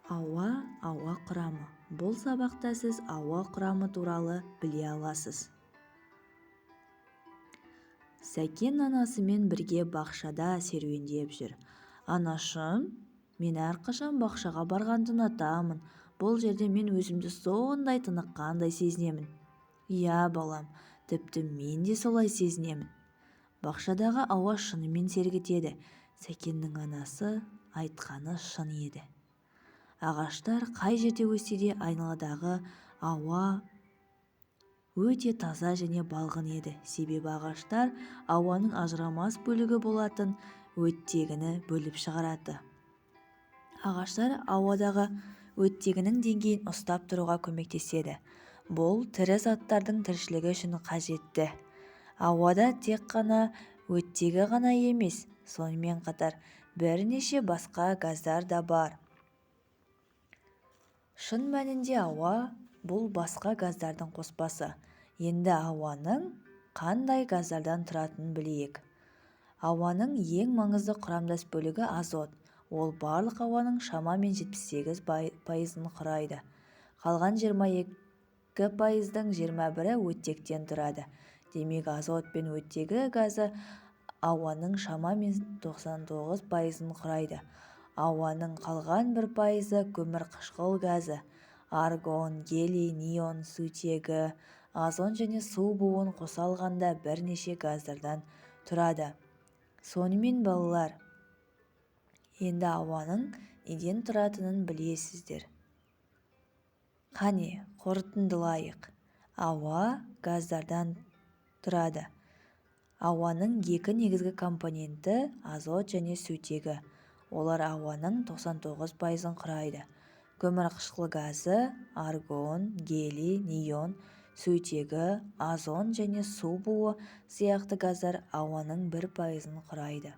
Ауа құрамы. Бұл сабақта сіз ауа құрамы туралы біле аласыз. Сәкен анасымен бірге бақшада серуендеп жүр. Анашым, мен әрқашан бақшаға барғанды ұнатамын. Бұл жерде мен өзімді сондай тыныққандай сезінемін. Иә, балам, тіпті мен де солай сезінемін. Бақшадағы ауа шынымен сергітеді. Сәкеннің анасы айтқаны шын еді. Ағаштар қай жерде өссе де айналадағы ауа өте таза және балғын еді. Себебі ағаштар ауаның ажырамас бөлігі болатын оттегіні бөліп шығарады. Ағаштар ауадағы оттегінің деңгейін ұстап тұруға көмектеседі. Бұл тірі заттардың тіршілігі үшін қажетті. Ауада тек қана оттегі ғана емес, сонымен қатар бірнеше басқа газдар да бар. Шын мәнінде ауа бұл басқа газдардың қоспасы. Енді ауаның қандай газдардан тұратынын білейік. Ауаның ең маңызды құрамдас бөлігі азот. Ол барлық ауаның шамамен 78% құрайды. Қалған 22%-дің 21%-і оттектен тұрады. Демек, азот пен оттегі газы ауаның шамамен 99%-ын құрайды. Ауаның қалған 1%-і көмірқышқыл газы, аргон, гелий, неон, сутегі, озон және су буын қоса алғанда бірнеше газдардан тұрады. Сонымен балалар, енді ауаның неден тұратынын білесіздер. Қане, қорытындылайық. Ауа газдардан тұрады. Ауаның екі негізгі компоненті азот және сутегі. Олар ауаның 99%-ын құрайды. Көмірқышқыл газы, аргон, гелий, неон, сутегі, озон және су буы сияқты газдар ауаның 1%-ын құрайды.